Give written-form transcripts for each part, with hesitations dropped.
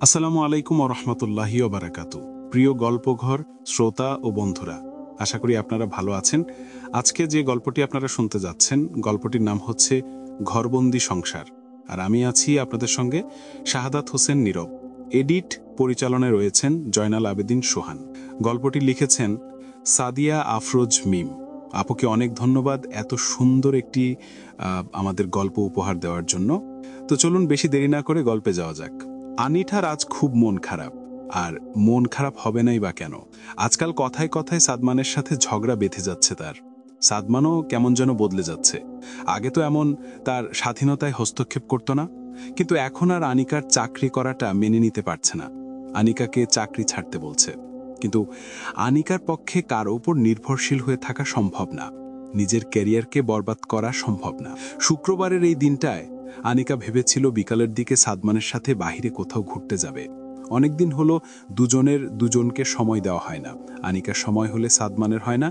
আসসালামু আলাইকুম ওয়া রাহমাতুল্লাহি ওয়া বারাকাতু। প্রিয় গল্পঘর শ্রোতা ও বন্ধুরা, আশা করি আপনারা ভালো আছেন। আজকে যে গল্পটি আপনারা শুনতে যাচ্ছেন, গল্পটির নাম হচ্ছে ঘরবন্দি সংসার। আর আমি আছি আপনাদের সঙ্গে শাহাদাত হোসেন নীরব। এডিট পরিচালনায় রয়েছেন জয়নাল আবেদিন সোহান। গল্পটি লিখেছেন সাদিয়া আফরোজ মিম। আপুকে অনেক ধন্যবাদ এত সুন্দর একটি আমাদের গল্প উপহার দেওয়ার জন্য। তো চলুন বেশি দেরি না করে গল্পে যাওয়া যাক। আনিঠার আজ খুব মন খারাপ। আর মন খারাপ হবে নাই বা কেন? আজকাল কথায় কথায় সাদমানের সাথে ঝগড়া বেঁধে যাচ্ছে তার। সাদমানও কেমন যেন বদলে যাচ্ছে। আগে তো এমন তার স্বাধীনতায় হস্তক্ষেপ করত না, কিন্তু এখন আর আনিকার চাকরি করাটা মেনে নিতে পারছে না। আনিকাকে চাকরি ছাড়তে বলছে, কিন্তু আনিকার পক্ষে কারো উপর নির্ভরশীল হয়ে থাকা সম্ভব না। নিজের ক্যারিয়ারকে বরবাদ করা সম্ভব না। শুক্রবারের এই দিনটায় আনিকা ভেবেছিল বিকালের দিকে সাদমানের সাথে বাহিরে কোথাও ঘুরতে যাবে। অনেকদিন হলো দুজনকে সময় দেওয়া হয় না। আনিকার সময় হলে সাদমানের হয় না,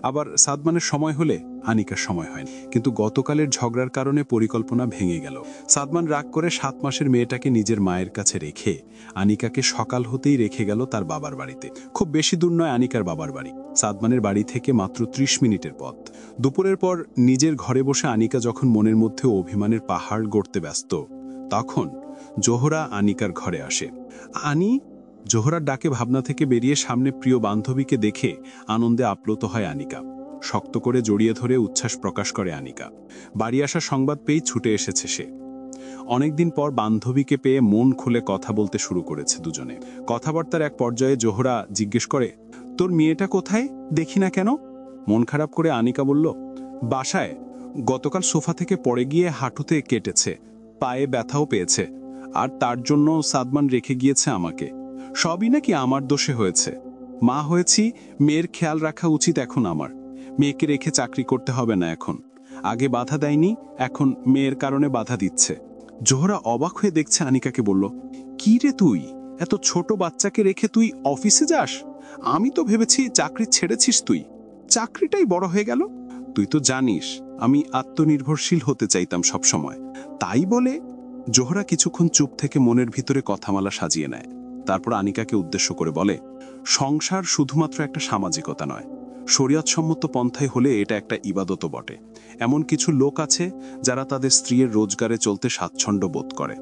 আবার সাদমানের সময় হলে আনিকার সময় হয় না। কিন্তু গতকালের ঝগড়ার কারণে পরিকল্পনা ভেঙে গেল। সাদমান রাগ করে 7 মাসের মেয়েটাকে নিজের মায়ের কাছে রেখে আনিকাকে সকাল হতেই রেখে গেল তার বাবার বাড়িতে। খুব বেশি দূর নয় আনিকার বাবার বাড়ি, সাদমানের বাড়ি থেকে মাত্র 30 মিনিটের পথ। দুপুরের পর নিজের ঘরে বসে আনিকা যখন মনের মধ্যে অভিমানের পাহাড় গড়তে ব্যস্ত, তখন জোহরা আনিকার ঘরে আসে। আনি! জোহরার ডাকে ভাবনা থেকে বেরিয়ে সামনে প্রিয় বান্ধবীকে দেখে আনন্দে আপ্লুত হয় আনিকা। শক্ত করে জড়িয়ে ধরে উচ্ছ্বাস প্রকাশ করে আনিকা। বাড়ি আসার সংবাদ পেয়েই ছুটে এসেছে সে। অনেকদিন পর বান্ধবীকে পেয়ে মন খুলে কথা বলতে শুরু করেছে দুজনে। কথাবার্তার এক পর্যায়ে জোহরা জিজ্ঞেস করে, তোর মেয়েটা কোথায়, দেখি না কেন? মন খারাপ করে আনিকা বলল, বাসায়। গতকাল সোফা থেকে পড়ে গিয়ে হাঁটুতে কেটেছে, পায়ে ব্যথাও পেয়েছে, আর তার জন্য সাদমান রেখে গিয়েছে আমাকে। সবই নাকি আমার দোষে হয়েছে। মা হয়েছি, মেয়ের খেয়াল রাখা উচিত এখন আমার। মেয়েকে রেখে চাকরি করতে হবে না এখন। আগে বাধা দেয়নি, এখন মেয়ের কারণে বাধা দিচ্ছে। জোহরা অবাক হয়ে দেখছে আনিকাকে, বলল, কি রে তুই, এত ছোট বাচ্চাকে রেখে তুই অফিসে যাস? আমি তো ভেবেছি চাকরি ছেড়েছিস তুই। চাকরিটাই বড় হয়ে গেল। তুই তো জানিস আমি আত্মনির্ভরশীল হতে চাইতাম সব সময়, তাই বলে। জোহরা কিছুক্ষণ চুপ থেকে মনের ভিতরে কথামালা সাজিয়ে নেয়। তারপর আনিকাকে উদ্দেশ্য করে বলে, সংসার শুধুমাত্র একটা সামাজিকতা নয়, শরীয়তসম্মত পন্থায় হলে এটা একটা ইবাদতও বটে। এমন কিছু লোক আছে যারা তাদের স্ত্রীর রোজগারে চলতে স্বাচ্ছন্দ্য বোধ করে।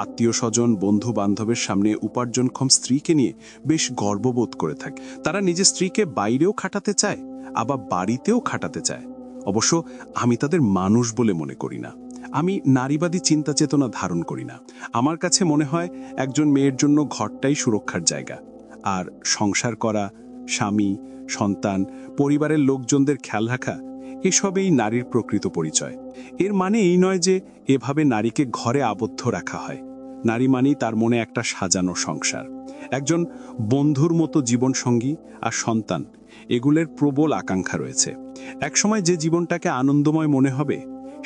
আত্মীয় স্বজন বন্ধু বান্ধবের সামনে উপার্জনক্ষম স্ত্রীকে নিয়ে বেশ গর্ববোধ করে থাকে। তারা নিজের স্ত্রীকে বাইরেও খাটাতে চায়, আবার বাড়িতেও খাটাতে চায়। অবশ্য আমি তাদের মানুষ বলে মনে করি না। আমি নারীবাদী চিন্তা চেতনা ধারণ করি না। আমার কাছে মনে হয় একজন মেয়ের জন্য ঘরটাই সুরক্ষার জায়গা, আর সংসার করা, স্বামী, সন্তান, পরিবারের লোকজনদের খেয়াল রাখা, এসবেই নারীর প্রকৃত পরিচয়। এর মানে এই নয় যে এভাবে নারীকে ঘরে আবদ্ধ রাখা হয়। নারী মানেই তার মনে একটা সাজানো সংসার, একজন বন্ধুর মতো জীবনসঙ্গী আর সন্তান, এগুলোর প্রবল আকাঙ্ক্ষা রয়েছে। একসময় যে জীবনটাকে আনন্দময় মনে হবে,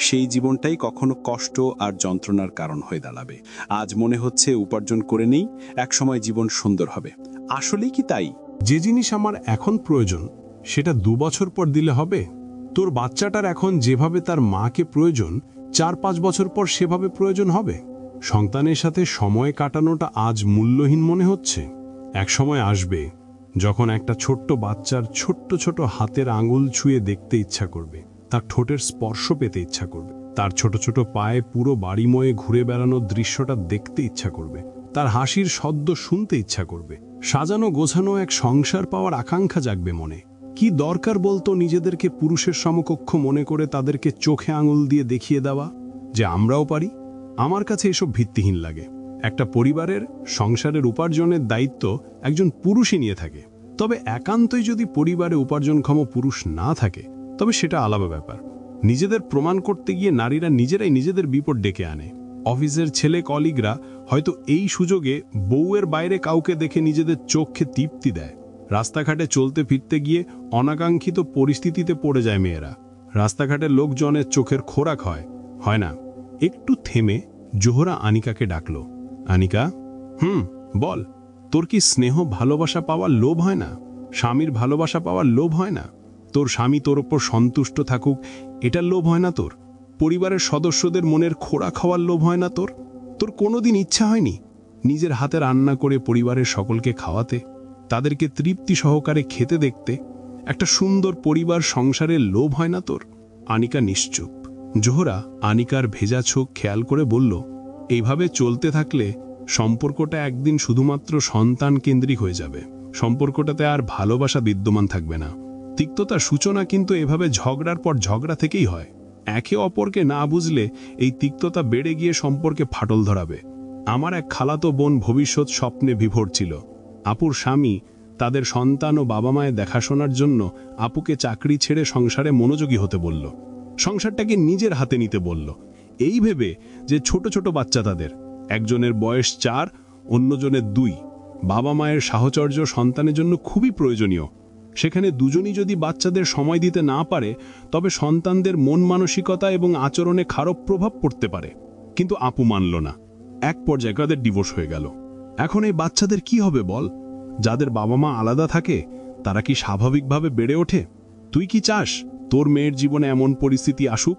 সেই জীবনটাই কখনো কষ্ট আর যন্ত্রণার কারণ হয়ে দাঁড়াবে। আজ মনে হচ্ছে উপার্জন করে নেই, একসময় জীবন সুন্দর হবে। আসলেই কি তাই? যে জিনিস আমার এখন প্রয়োজন সেটা 2 বছর পর দিলে হবে? তোর বাচ্চাটার এখন যেভাবে তার মাকে প্রয়োজন, 4-5 বছর পর সেভাবে প্রয়োজন হবে? সন্তানের সাথে সময় কাটানোটা আজ মূল্যহীন মনে হচ্ছে। এক সময় আসবে যখন একটা ছোট্ট বাচ্চার ছোট্ট ছোট হাতের আঙুল ছুঁয়ে দেখতে ইচ্ছা করবে, তার ঠোঁটের স্পর্শ পেতে ইচ্ছা করবে, তার ছোট ছোট পায়ে পুরো বাড়িময়ে ঘুরে বেড়ানোর দৃশ্যটা দেখতে ইচ্ছা করবে, তার হাসির শব্দ শুনতে ইচ্ছা করবে। সাজানো গোছানো এক সংসার পাওয়ার আকাঙ্ক্ষা জাগবে মনে। কি দরকার বলতো নিজেদেরকে পুরুষের সমকক্ষ মনে করে তাদেরকে চোখে আঙুল দিয়ে দেখিয়ে দেওয়া যে আমরাও পারি? আমার কাছে এসব ভিত্তিহীন লাগে। একটা পরিবারের সংসারের উপার্জনের দায়িত্ব একজন পুরুষই নিয়ে থাকে। তবে একান্তই যদি পরিবারে উপার্জনক্ষম পুরুষ না থাকে, তবে সেটা আলাদা ব্যাপার। নিজেদের প্রমাণ করতে গিয়ে নারীরা নিজেরাই নিজেদের বিপদ ডেকে আনে। অফিসের ছেলে কলিগরা হয়তো এই সুযোগে বউয়ের বাইরে কাউকে দেখে নিজেদের চোখে তৃপ্তি দেয়। রাস্তাঘাটে চলতে ফিরতে গিয়ে অনাকাঙ্ক্ষিত পরিস্থিতিতে পড়ে যায় মেয়েরা। রাস্তাঘাটের লোকজনের চোখের খোরাক হয় না। একটু থেমে জোহরা আনিকাকে ডাকলো, আনিকা, বল, তোর কি স্নেহ ভালোবাসা পাওয়ার লোভ হয় না? স্বামীর ভালোবাসা পাওয়ার লোভ হয় না? তোর স্বামী তোর ওপর সন্তুষ্ট থাকুক, এটার লোভ হয় না তোর? পরিবারের সদস্যদের মনের খোরাক হওয়ার লোভ হয় না তোর? তোর কোনোদিন ইচ্ছা হয়নি নিজের হাতে রান্না করে পরিবারের সকলকে খাওয়াতে, তাদেরকে তৃপ্তি সহকারে খেতে দেখতে। একটা সুন্দর পরিবার সংসারের লোভ হয় না তোর? আনিকা নিশ্চুপ। জোহরা আনিকার ভেজা চোখ খেয়াল করে বলল, এইভাবে চলতে থাকলে সম্পর্কটা একদিন শুধুমাত্র সন্তান কেন্দ্রিক হয়ে যাবে। সম্পর্কটাতে আর ভালোবাসা বিদ্যমান থাকবে না। তিক্ততার সূচনা কিন্তু এভাবে ঝগড়ার পর ঝগড়া থেকেই হয়। একে অপরকে না বুঝলে এই তিক্ততা বেড়ে গিয়ে সম্পর্কে ফাটল ধরাবে। আমার এক খালাতো বোন ভবিষ্যৎ স্বপ্নে বিভোর ছিল। আপুর স্বামী তাদের সন্তান ও বাবা মায়ের দেখাশোনার জন্য আপুকে চাকরি ছেড়ে সংসারে মনোযোগী হতে বলল। সংসারটাকে নিজের হাতে নিতে বলল, এই ভেবে যে ছোট ছোট বাচ্চা তাদের, একজনের বয়স 4, অন্যজনের 2। বাবা মায়ের সাহচর্য সন্তানের জন্য খুবই প্রয়োজনীয়। সেখানে দুজনই যদি বাচ্চাদের সময় দিতে না পারে, তবে সন্তানদের মন মানসিকতা এবং আচরণে খারাপ প্রভাব পড়তে পারে। কিন্তু আপু মানল না। এক পর্যায়ে তাদের ডিভোর্স হয়ে গেল। এখন এই বাচ্চাদের কি হবে বল? যাদের বাবা মা আলাদা থাকে তারা কি স্বাভাবিকভাবে বেড়ে ওঠে? তুই কি চাস তোর মেয়ের জীবনে এমন পরিস্থিতি আসুক?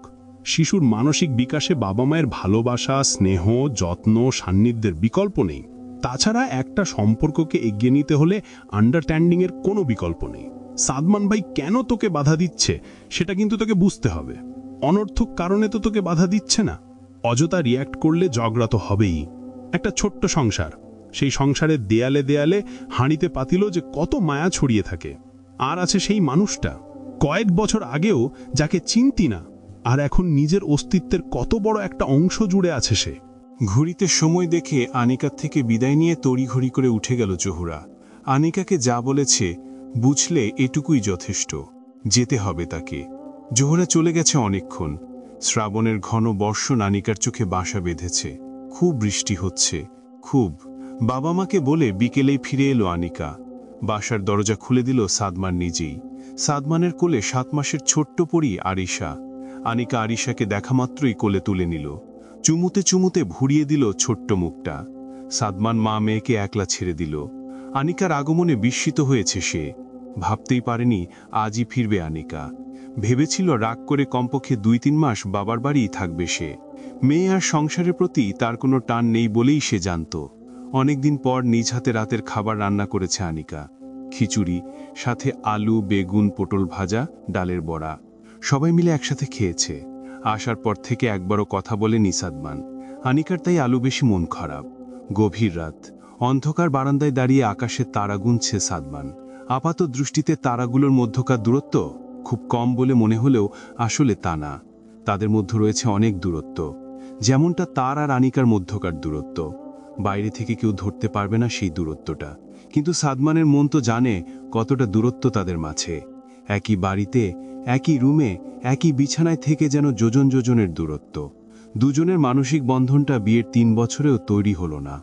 শিশুর মানসিক বিকাশে বাবা মায়ের ভালোবাসা, স্নেহ, যত্ন, সান্নিধ্যের বিকল্প নেই। তাছাড়া একটা সম্পর্ককে এগিয়ে নিতে হলে আন্ডারস্ট্যান্ডিংয়ের কোনো বিকল্প নেই। সাদমান ভাই কেন তোকে বাধা দিচ্ছে সেটা কিন্তু তোকে বুঝতে হবে। অনর্থক কারণে তো তোকে বাধা দিচ্ছে না। অযথা রিয়্যাক্ট করলে ঝগড়া তো হবেই। একটা ছোট্ট সংসার, সেই সংসারের দেয়ালে দেয়ালে, হাঁড়িতে পাতিলেও যে কত মায়া ছড়িয়ে থাকে। আর আছে সেই মানুষটা, কয়েক বছর আগেও যাকে চিনতি না, আর এখন নিজের অস্তিত্বের কত বড় একটা অংশ জুড়ে আছে সে। ঘড়িতে সময় দেখে আনিকার থেকে বিদায় নিয়ে তড়িঘড়ি করে উঠে গেল জোহরা। আনিকাকে যা বলেছে বুঝলে এটুকুই যথেষ্ট, যেতে হবে তাকে। জোহরা চলে গেছে অনেকক্ষণ। শ্রাবণের ঘন বর্ষণ আনিকার চোখে বাসা বেঁধেছে। খুব বৃষ্টি হচ্ছে, খুব। বাবা মাকে বলে বিকেলেই ফিরে এলো আনিকা। বাসার দরজা খুলে দিল সাদমান নিজেই। সাদমানের কোলে 7 মাসের ছোট্ট পরী আরিশা। আনিকা আরিশাকে দেখা মাত্রই কোলে তুলে নিল। চুমুতে চুমুতে ভুড়িয়ে দিল ছোট্ট মুখটা। সাদমান মা মেয়েকে একলা ছেড়ে দিল। আনিকার আগমনে বিস্মিত হয়েছে সে। ভাবতেই পারেনি আজই ফিরবে আনিকা। ভেবেছিল রাগ করে কমপক্ষে 2-3 মাস বাবার বাড়িই থাকবে সে। মেয়ে আর সংসারের প্রতি তার কোনো টান নেই বলেই সে জানত। অনেকদিন পর নিজ হাতে রাতের খাবার রান্না করেছে আনিকা। খিচুড়ি, সাথে আলু, বেগুন, পটল ভাজা, ডালের বড়া। সবাই মিলে একসাথে খেয়েছে। আসার পর থেকে একবারও কথা বলেনি সাদমান। আনিকার তাই আলু বেশি মন খারাপ। গভীর রাত, অন্ধকার বারান্দায় দাঁড়িয়ে আকাশের তারা গুনছে সাদমান। আপাত দৃষ্টিতে তারাগুলোর মধ্যকার দূরত্ব খুব কম বলে মনে হলেও আসলে তা না। তাদের মধ্যে রয়েছে অনেক দূরত্ব, যেমনটা তার আর আনিকার মধ্যকার দূরত্ব। বাইরে থেকে কেউ ধরতে পারবে না সেই দূরত্বটা। কিন্তু সাদমানের মন তো জানে কতটা দূরত্ব তাদের মাঝে। একই বাড়িতে, একই রুমে, একই বিছানায় থেকে যেন যোজন যোজনের দূরত্ব। দুজনের মানসিক বন্ধনটা বিয়ের 3 বছরেও তৈরি হলো না।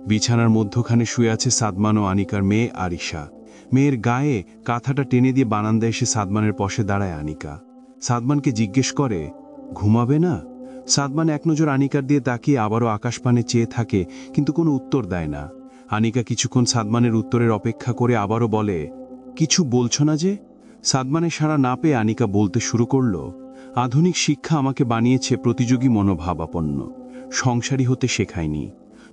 বিছানার মধ্যখানে শুয়ে আছে সাদমান ও আনিকার মেয়ে আরিশা। মেয়ের গায়ে কাঁথাটা টেনে দিয়ে বারান্দায় এসে সাদমানের পাশে দাঁড়ায় আনিকা। সাদমানকে জিজ্ঞেস করে, ঘুমাবে না? সাদমান এক নজর আনিকার দিয়ে তাকিয়ে আবারও আকাশপানে চেয়ে থাকে, কিন্তু কোনো উত্তর দেয় না। আনিকা কিছুক্ষণ সাদমানের উত্তরের অপেক্ষা করে আবারও বলে, কিছু বলছো না যে? সাদমানের সাড়া না পেয়ে আনিকা বলতে শুরু করল, আধুনিক শিক্ষা আমাকে বানিয়েছে প্রতিযোগী মনোভাবাপন্ন। সংসারী হতে শেখায়নি।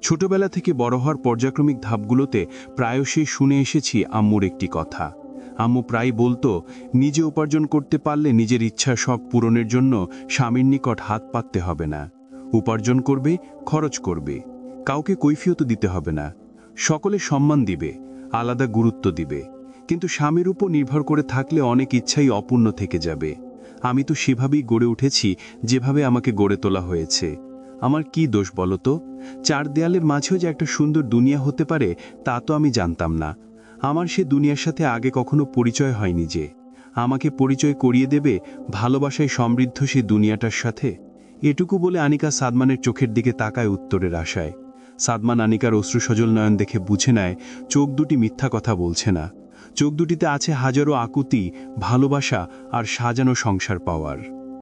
ছোটবেলা থেকে বড় হওয়ার পর্যায়ক্রমিক ধাপগুলোতে প্রায়শই শুনে এসেছি আম্মুর একটি কথা। আম্মু প্রায় বলতো, নিজে উপার্জন করতে পারলে নিজের ইচ্ছা শখ পূরণের জন্য স্বামীর নিকট হাত পাততে হবে না। উপার্জন করবে, খরচ করবে, কাউকে কৈফিয়ত দিতে হবে না। সকলে সম্মান দিবে, আলাদা গুরুত্ব দিবে। কিন্তু স্বামীর উপর নির্ভর করে থাকলে অনেক ইচ্ছাই অপূর্ণ থেকে যাবে। আমি তো সেভাবেই গড়ে উঠেছি যেভাবে আমাকে গড়ে তোলা হয়েছে। আমার কি দোষ বলতো? 4 দেয়ালের মাঝেও যে একটা সুন্দর দুনিয়া হতে পারে তা তো আমি জানতাম না। আমার সে দুনিয়ার সাথে আগে কখনো পরিচয় হয়নি যে। আমাকে পরিচয় করিয়ে দেবে ভালোবাসায় সমৃদ্ধ সে দুনিয়াটার সাথে। এটুকু বলে আনিকা সাদমানের চোখের দিকে তাকায় উত্তরের আশায়। সাদমান আনিকার অশ্রুসজল নয়ন দেখে বুঝে নেয় চোখ দুটি মিথ্যা কথা বলছে না। চোখ দুটিতে আছে হাজারো আকুতি, ভালোবাসা আর সাজানো সংসার পাওয়ার।